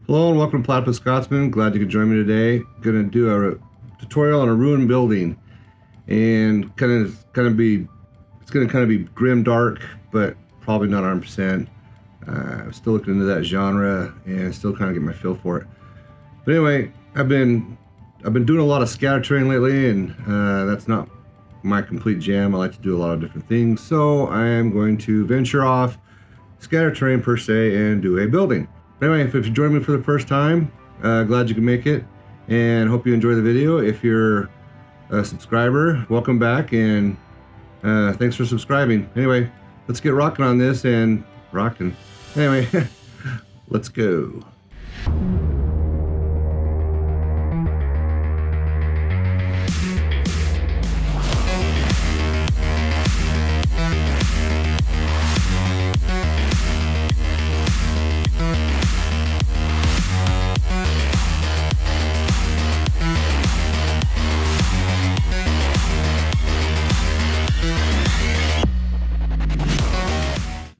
Hello and welcome to Platypus Scotsman. Glad you could join me today. Gonna do a tutorial on a ruined building, and it's gonna kind of be Grimdark, but probably not 100%. I'm still looking into that genre and still kind of get my feel for it. But anyway, I've been doing a lot of scatter terrain lately, and that's not my complete jam. I like to do a lot of different things, so I am going to venture off scatter terrain per se and do a building. Anyway, if you join me for the first time, glad you can make it, and hope you enjoy the video. If you're a subscriber, welcome back, and thanks for subscribing. Anyway, let's get rocking on this and rocking. Anyway, let's go.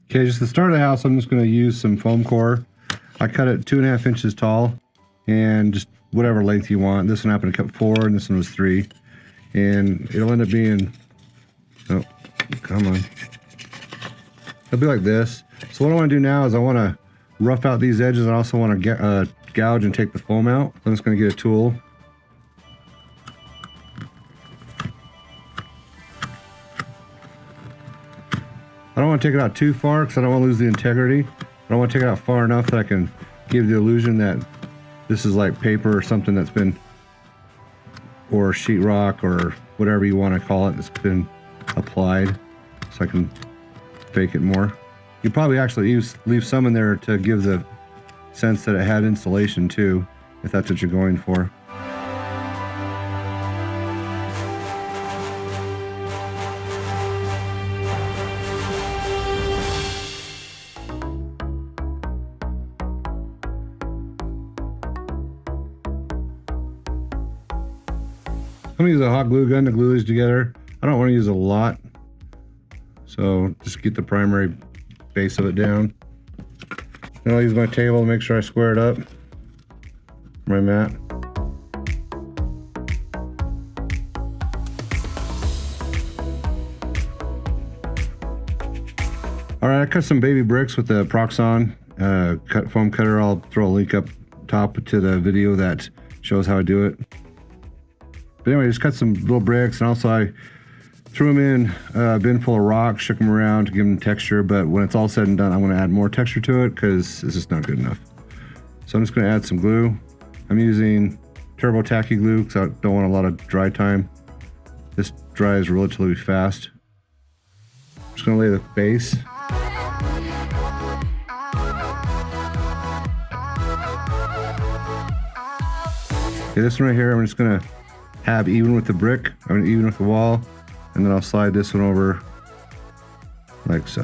Okay, just to start the house, I'm just going to use some foam core. I cut it 2.5 inches tall, and just whatever length you want. This one happened to cut 4, and this one was 3. And it'll end up being, oh, come on. It'll be like this. So what I want to do now is I want to rough out these edges. I also want to gouge and take the foam out. I'm just going to get a tool. I don't want to take it out too far because I don't want to lose the integrity. I don't want to take it out far enough that I can give the illusion that this is like paper or something that's been, or sheetrock or whatever you want to call it, that's been applied, so I can fake it more. You probably actually leave some in there to give the sense that it had insulation too, if that's what you're going for. I'm gonna use a hot glue gun to glue these together. I don't want to use a lot, so just get the primary base of it down. Then I'll use my table to make sure I square it up, my mat. All right, I cut some baby bricks with the Proxxon foam cutter. I'll throw a link up top to the video that shows how I do it. But anyway, just cut some little bricks, and also I threw them in a bin full of rocks, shook them around to give them texture, but when it's all said and done, I'm gonna add more texture to it because it's just not good enough. So I'm just gonna add some glue. I'm using turbo tacky glue because I don't want a lot of dry time. This dries relatively fast. I'm just gonna lay the base. Okay, this one right here, I'm just gonna have even with the brick, even with the wall, and then I'll slide this one over like so.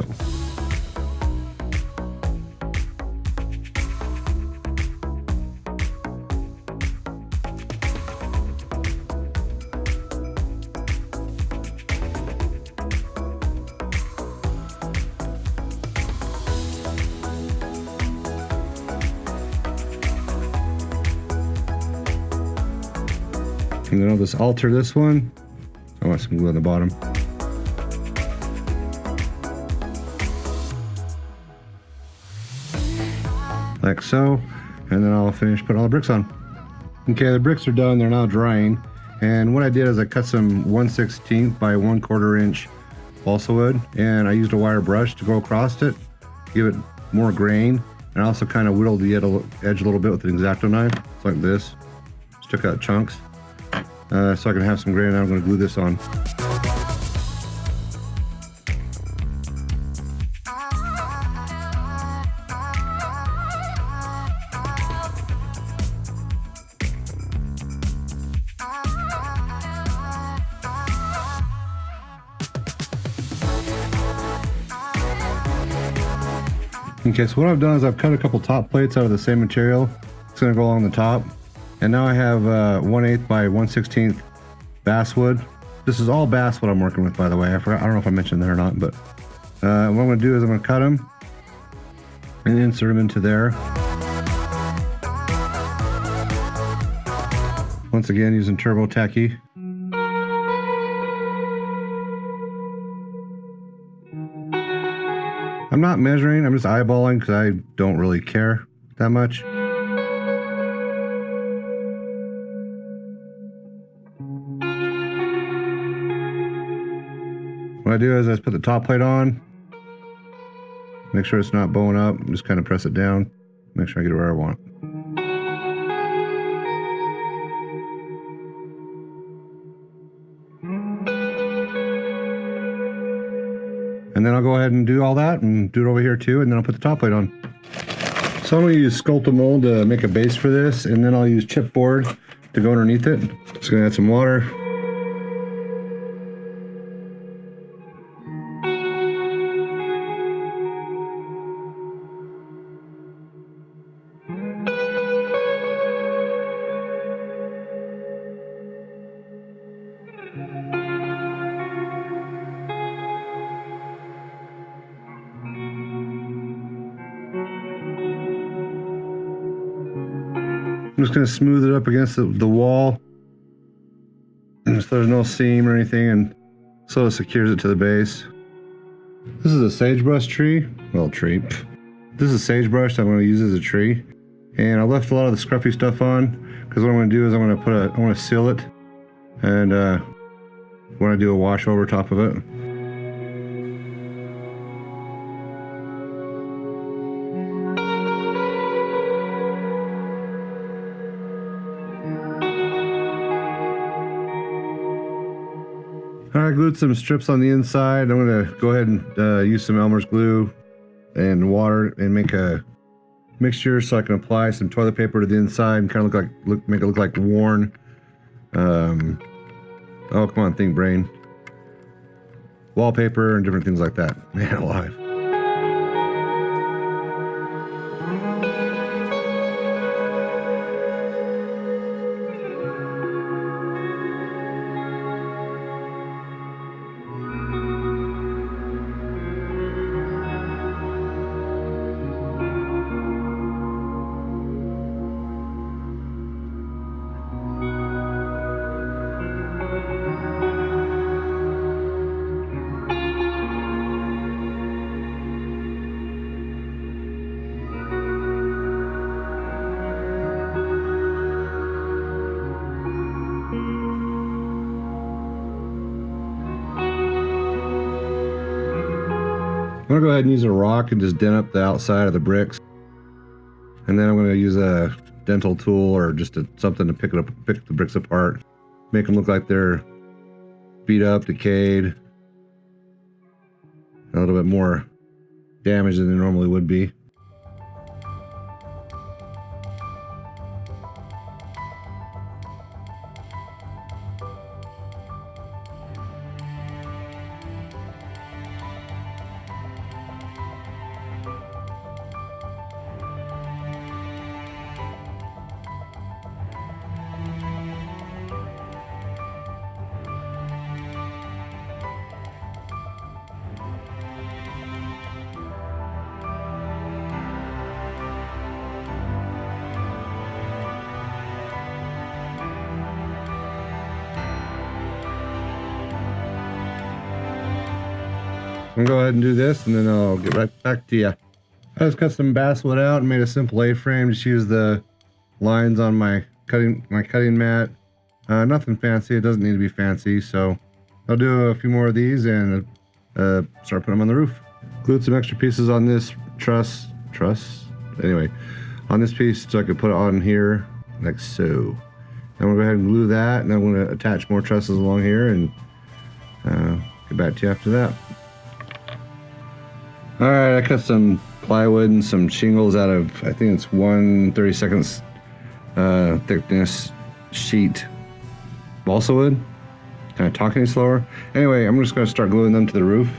And then I'll just alter this one. I want some glue on the bottom. Like so. And then I'll finish putting all the bricks on. Okay, the bricks are done. They're now drying. And what I did is I cut some 1/16 by 1/4 inch balsa wood. And I used a wire brush to go across it, give it more grain. And I also kind of whittled the edge a little bit with an X-Acto knife. It's like this. Just took out chunks. So I can have some grain, and I'm going to glue this on. Okay, so what I've done is I've cut a couple top plates out of the same material. It's going to go along the top. And now I have 1/8 by 1/16 basswood. This is all basswood I'm working with, by the way. I don't know if I mentioned that or not, but what I'm going to do is I'm going to cut them and insert them into there. Once again, using turbo tacky. I'm not measuring, I'm just eyeballing because I don't really care that much. What I do is I just put the top plate on, make sure it's not bowing up, just kind of press it down, make sure I get it where I want. And then I'll go ahead and do all that and do it over here too, and then I'll put the top plate on. So I'm going to use Sculpta mold to make a base for this, and then I'll use chipboard to go underneath it. Just going to add some water. I'm just going to smooth it up against the wall so there's no seam or anything, and so it secures it to the base. This is a sagebrush tree. Well, tree. This is sagebrush that I'm going to use as a tree. And I left a lot of the scruffy stuff on because what I'm going to do is I'm going to seal it, and want to do a wash over top of it. I glued some strips on the inside. I'm going to go ahead and use some Elmer's glue and water and make a mixture so I can apply some toilet paper to the inside and kind of make it look like worn. Oh, come on, think brain. Wallpaper and different things like that. Man alive. I'm gonna go ahead and use a rock and just dent up the outside of the bricks, and then I'm gonna use a dental tool or just something to pick the bricks apart, make them look like they're beat up, decayed, a little bit more damaged than they normally would be. I'm gonna go ahead and do this, and then I'll get right back to you. I just cut some basswood out and made a simple A-frame. Just use the lines on my cutting mat. Nothing fancy. It doesn't need to be fancy. So I'll do a few more of these and start putting them on the roof. Glued some extra pieces on this truss. Anyway, on this piece so I could put it on here like so. I'm gonna go ahead and glue that, and I'm gonna attach more trusses along here and get back to you after that. All right, I cut some plywood and some shingles out of, I think it's 1/32 thickness sheet balsa wood. Can I talk any slower? Anyway, I'm just gonna start gluing them to the roof.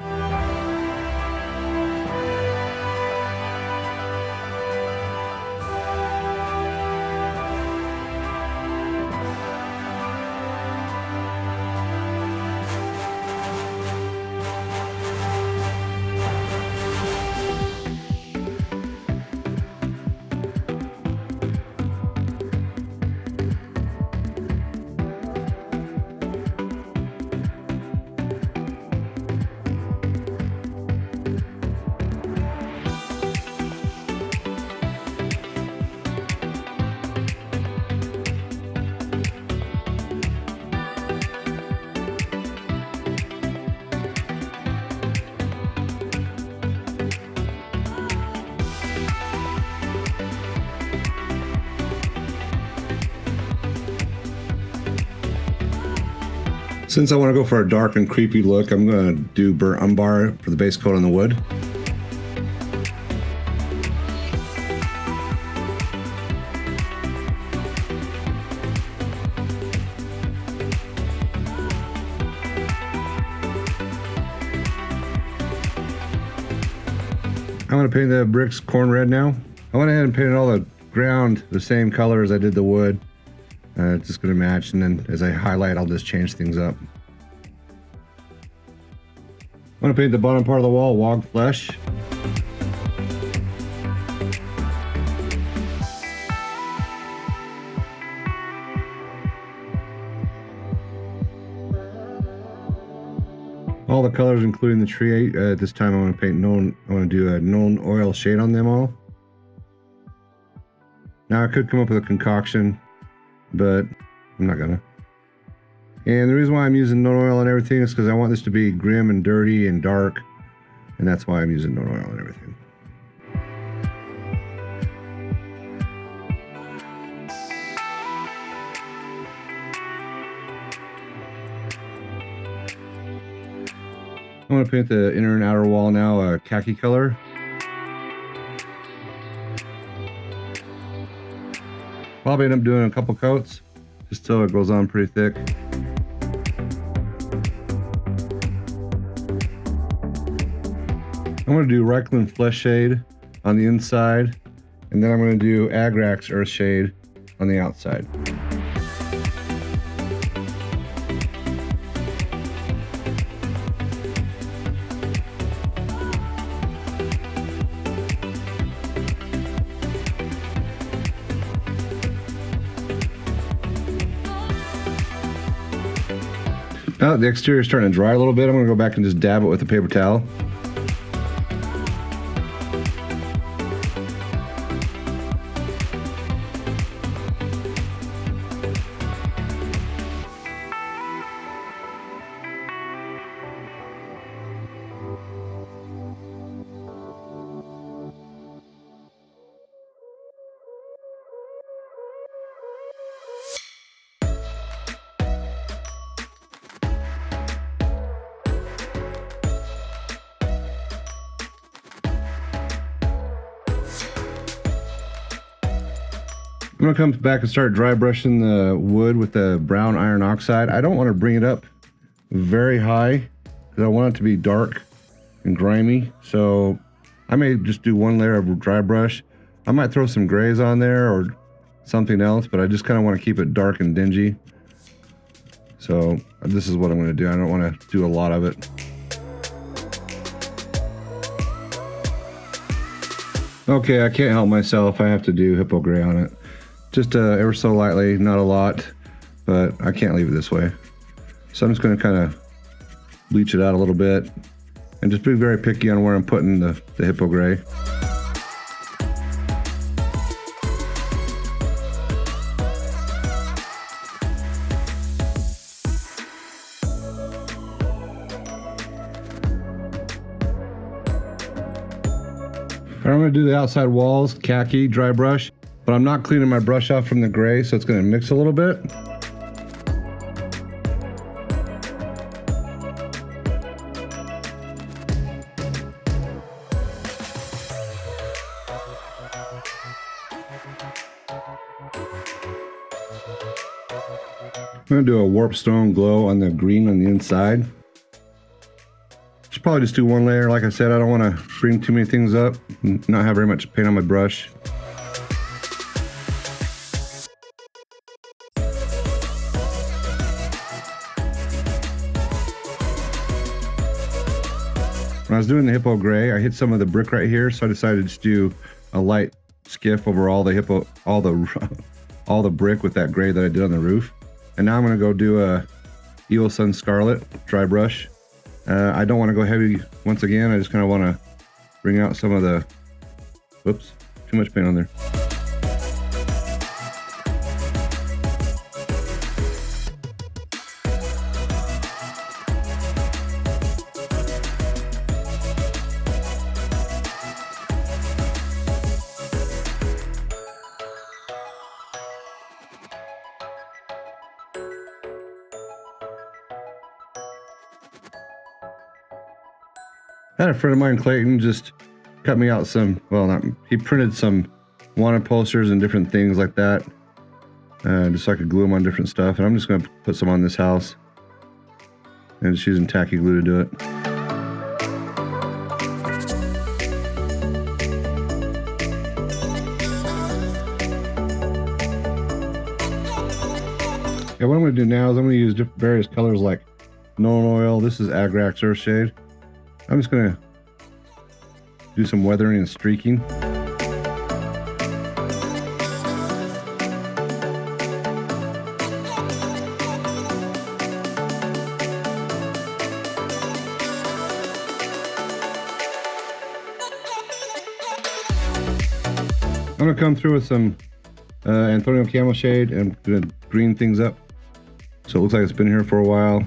Since I want to go for a dark and creepy look, I'm going to do burnt umber for the base coat on the wood. I'm going to paint the bricks corn red now. I went ahead and painted all the ground the same color as I did the wood. It's just going to match, and then as I highlight, I'll just change things up. I'm going to paint the bottom part of the wall wog flesh. All the colors, including the tree. This time I want to paint I want to do a known oil shade on them all. Now I could come up with a concoction, but I'm not gonna. And the reason why I'm using known oil and everything is because I want this to be grim and dirty and dark, and that's why I'm using known oil and everything. I'm going to paint the inner and outer wall now a khaki color. Probably end up doing a couple coats just so it goes on pretty thick. I'm going to do Reichland Flesh Shade on the inside, and then I'm going to do Agrax Earth Shade on the outside. Now that the exterior is starting to dry a little bit, I'm going to go back and just dab it with a paper towel. I'm gonna come back and start dry brushing the wood with the brown iron oxide. I don't want to bring it up very high because I want it to be dark and grimy. So I may just do one layer of dry brush. I might throw some grays on there or something else, but I just kind of want to keep it dark and dingy. So this is what I'm going to do. I don't want to do a lot of it. Okay, I can't help myself. I have to do hippo gray on it. Just ever so lightly, not a lot, but I can't leave it this way. So I'm just going to kind of bleach it out a little bit and just be very picky on where I'm putting the hippo gray. I'm going to do the outside walls, khaki, dry brush. But I'm not cleaning my brush off from the gray, so it's going to mix a little bit. I'm going to do a warp stone glow on the green on the inside. Should probably just do one layer. Like I said, I don't want to bring too many things up and not have very much paint on my brush. When I was doing the hippo gray, I hit some of the brick right here, so I decided to just do a light skiff over all the all the brick with that gray that I did on the roof. And now I'm going to go do a Evil Sun Scarlet dry brush. I don't want to go heavy once again. I just kind of want to bring out some of the, whoops, too much paint on there. I had a friend of mine, Clayton, just cut me out some, well, not, he printed some wanted posters and different things like that, just so I could glue them on different stuff. And I'm just going to put some on this house and just using tacky glue to do it. Yeah, what I'm going to do now is I'm going to use various colors like Nolan Oil. This is Agrax Earthshade. I'm just going to do some weathering and streaking. I'm going to come through with some Anthonio Camo Shade and I'm going to green things up so it looks like it's been here for a while.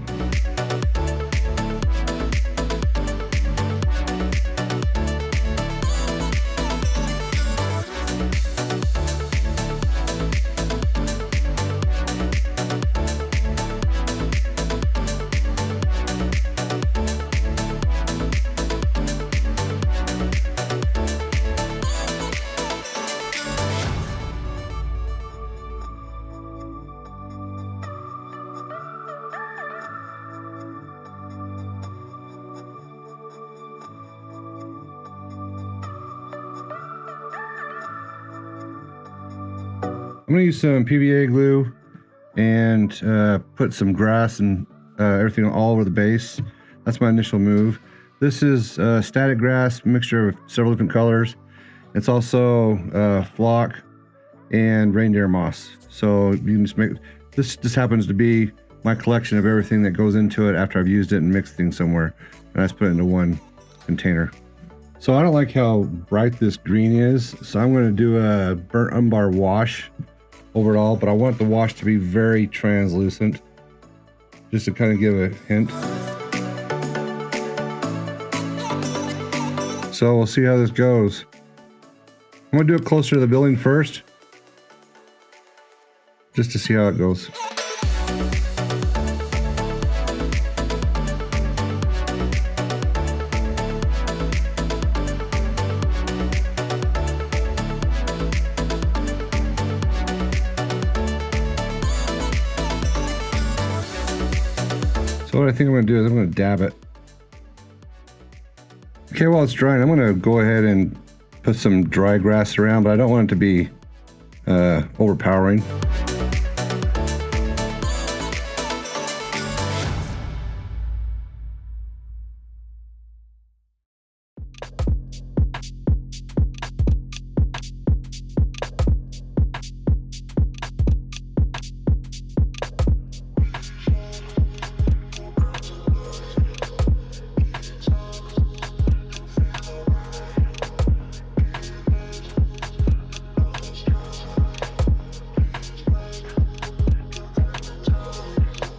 I'm going to use some PVA glue and put some grass and everything all over the base. That's my initial move. This is static grass, mixture of several different colors. It's also flock and reindeer moss. So you can just make, this just happens to be my collection of everything that goes into it after I've used it and mixed things somewhere. And I just put it into one container. So I don't like how bright this green is. So I'm going to do a burnt umber wash over it all, but I want the wash to be very translucent, just to kind of give a hint. So we'll see how this goes. I'm gonna do it closer to the building first, just to see how it goes. So what I think I'm going to do is I'm going to dab it. Okay, while it's drying, I'm going to go ahead and put some dry grass around, but I don't want it to be overpowering.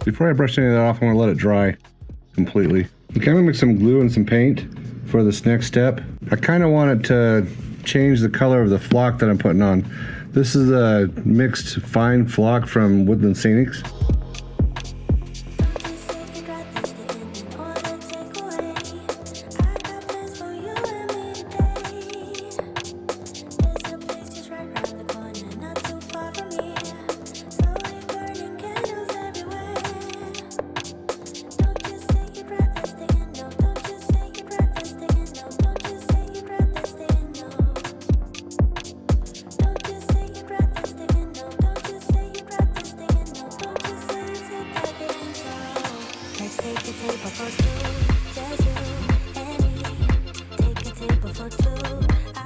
Before I brush any of that off, I'm going to let it dry completely. Okay, I'm going to mix some glue and some paint for this next step. I kind of want it to change the color of the flock that I'm putting on. This is a mixed fine flock from Woodland Scenics.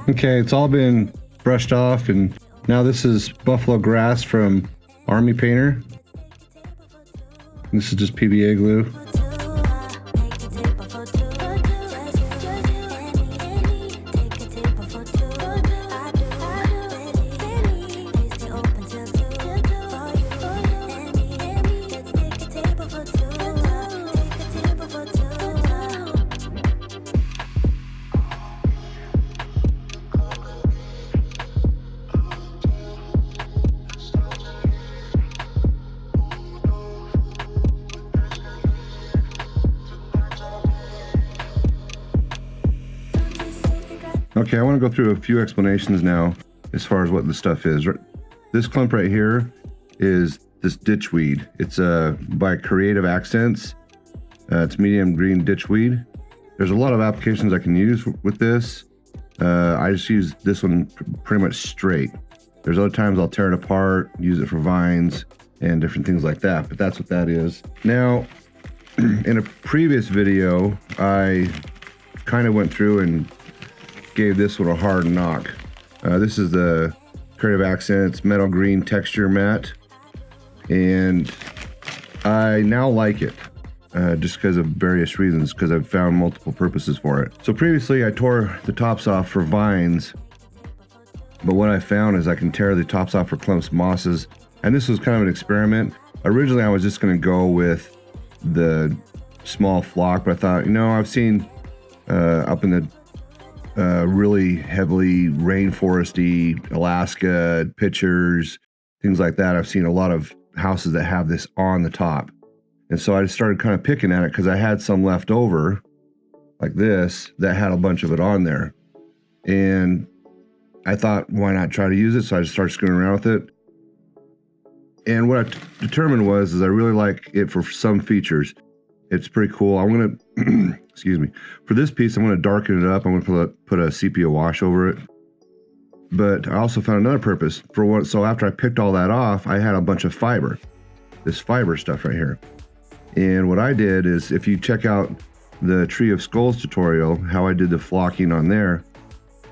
Okay, it's all been brushed off, and now this is buffalo grass from Army Painter. This is just PVA glue. Okay, I want to go through a few explanations now as far as what the stuff is. This clump right here is this ditchweed. It's by Creative Accents. It's medium green ditchweed. There's a lot of applications I can use with this. I just use this one pretty much straight. There's other times I'll tear it apart, use it for vines and different things like that, but that's what that is. Now, in a previous video, I kind of went through and gave this one a hard knock. This is the Creative Accents Metal Green Texture Matte, and I now like it. Just because of various reasons, because I've found multiple purposes for it. So previously I tore the tops off for vines, but what I found is I can tear the tops off for clumps, mosses, and this was kind of an experiment. Originally I was just going to go with the small flock, but I thought, you know, I've seen up in the really heavily rainforesty Alaska pictures, things like that. I've seen a lot of houses that have this on the top. And so I just started kind of picking at it because I had some left over like this that had a bunch of it on there. And I thought, why not try to use it? So I just started screwing around with it. And what I determined was I really like it for some features. It's pretty cool. I'm going to, excuse me, for this piece, I'm going to darken it up. I'm going to put a sepia wash over it. But I also found another purpose for what. So after I picked all that off, I had a bunch of fiber, this fiber stuff right here. And what I did is, if you check out the Tree of Skulls tutorial, how I did the flocking on there,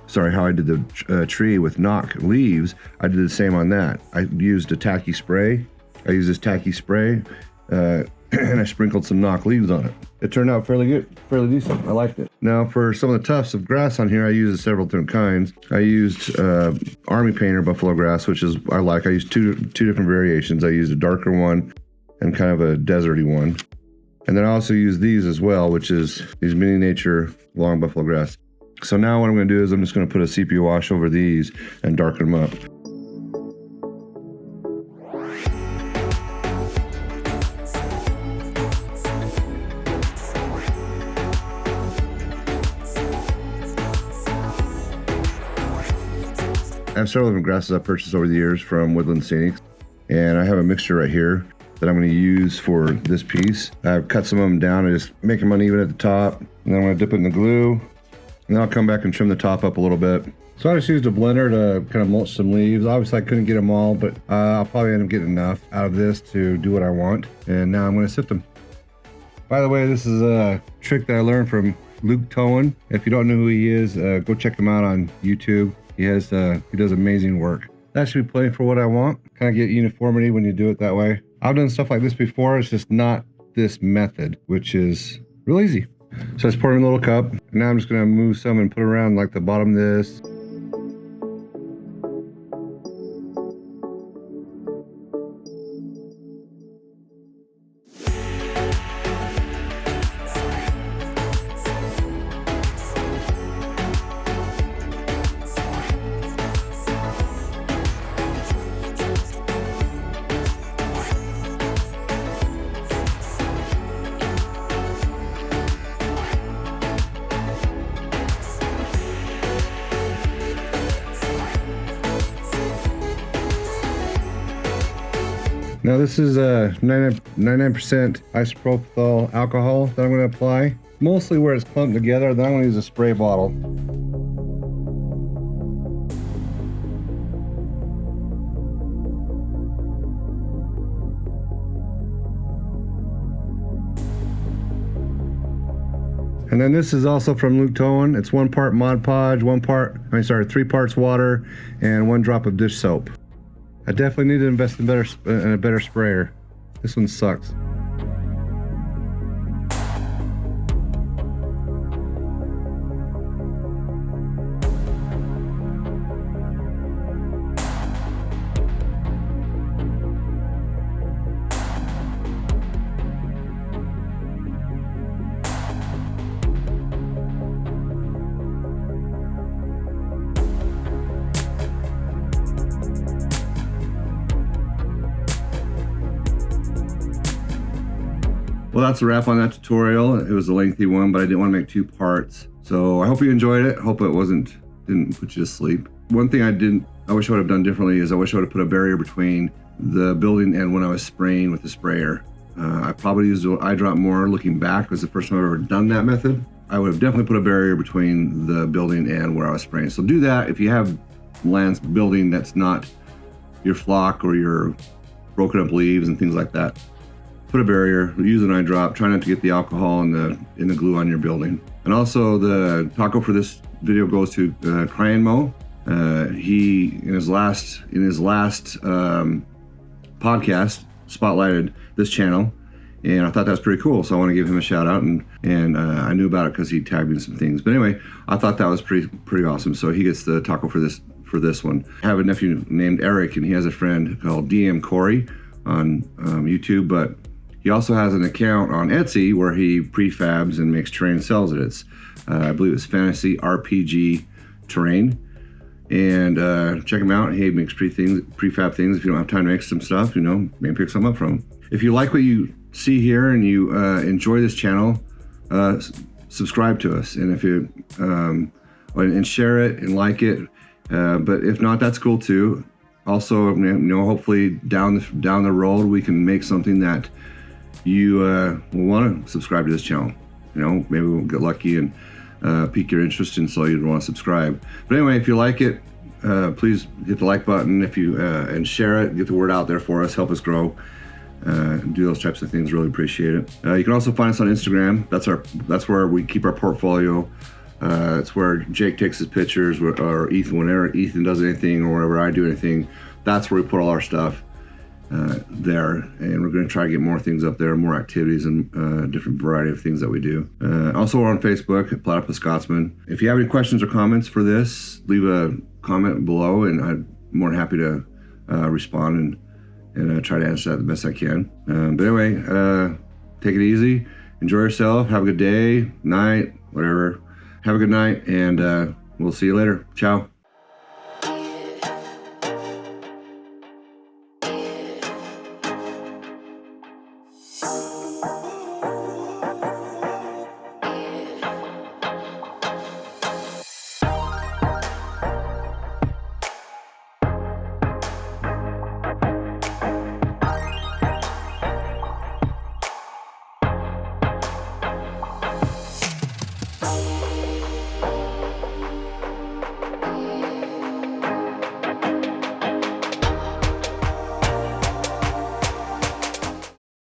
sorry, how I did the tree with knock leaves, I did the same on that. I used a tacky spray. I used this tacky spray, and I sprinkled some knock leaves on it. It turned out fairly good, fairly decent. I liked it. Now, for some of the tufts of grass on here, I used several different kinds. I used Army Painter buffalo grass, which is I like. I used two different variations. I used a darker one and kind of a deserty one. And then I also use these as well, which is these Mini Nature long buffalo grass. So now what I'm going to do is I'm just going to put a sepia wash over these and darken them up. I have several different grasses I've purchased over the years from Woodland Scenics, and I have a mixture right here that I'm going to use for this piece. I've cut some of them down and just make them uneven at the top, and then I'm going to dip it in the glue, and then I'll come back and trim the top up a little bit. So I just used a blender to kind of mulch some leaves. Obviously I couldn't get them all, but I'll probably end up getting enough out of this to do what I want, and now I'm going to sift them. By the way, this is a trick that I learned from Luke Towan. If you don't know who he is, go check him out on YouTube. He does amazing work. That should be plenty for what I want. Kind of get uniformity when you do it that way. I've done stuff like this before. It's just not this method, which is real easy. So I just pour it in a little cup. And now I'm just going to move some and put it around like the bottom of this. Now this is 99% isopropyl alcohol that I'm going to apply, mostly where it's clumped together. Then I'm going to use a spray bottle. And then this is also from Luke Towan. It's 1 part Mod Podge, 3 parts water, and 1 drop of dish soap. I definitely need to invest in a better sprayer. This one sucks. Well, that's a wrap on that tutorial. It was a lengthy one, but I didn't want to make 2 parts. So I hope you enjoyed it. Hope it wasn't didn't put you to sleep. One thing I wish I would have done differently is I wish I would have put a barrier between the building and when I was spraying with the sprayer. I probably used an eye drop more looking back. It was the first time I've ever done that method. I would have definitely put a barrier between the building and where I was spraying. So do that if you have lands building that's not your flock or your broken up leaves and things like that. Put a barrier, use an eye drop, try not to get the alcohol and the glue on your building. And also the taco for this video goes to Crying Mo. He in his last podcast spotlighted this channel, and I thought that was pretty cool. So I want to give him a shout out, and I knew about it because he tagged me in some things. But anyway, I thought that was pretty awesome. So he gets the taco for this one. I have a nephew named Eric, and he has a friend called DM Corey on YouTube, but he also has an account on Etsy where he prefabs and makes terrain and sells it. It's I believe it's Fantasy RPG Terrain. And check him out. He makes prefab things. If you don't have time to make some stuff, maybe pick some up from him. If you like what you see here and you enjoy this channel, subscribe to us. And if you and share it and like it. But if not, that's cool too. Also, hopefully down the road we can make something that you will want to subscribe to this channel. Maybe we'll get lucky and pique your interest, and so you'd want to subscribe. But anyway, if you like it, please hit the like button. If you and share it, get the word out there for us, help us grow. Do those types of things. Really appreciate it. You can also find us on Instagram. That's where we keep our portfolio. It's where Jake takes his pictures, or Ethan, whenever Ethan does anything, or whenever I do anything. That's where we put all our stuff there, and we're going to try to get more things up there, more activities, and different variety of things that we do. Also, we're on Facebook at Platypus Scotsman. If you have any questions or comments for this, leave a comment below, and I'm more than happy to respond and try to answer that the best I can. But anyway, take it easy, enjoy yourself, have a good day, night, whatever. Have a good night, and we'll see you later. Ciao.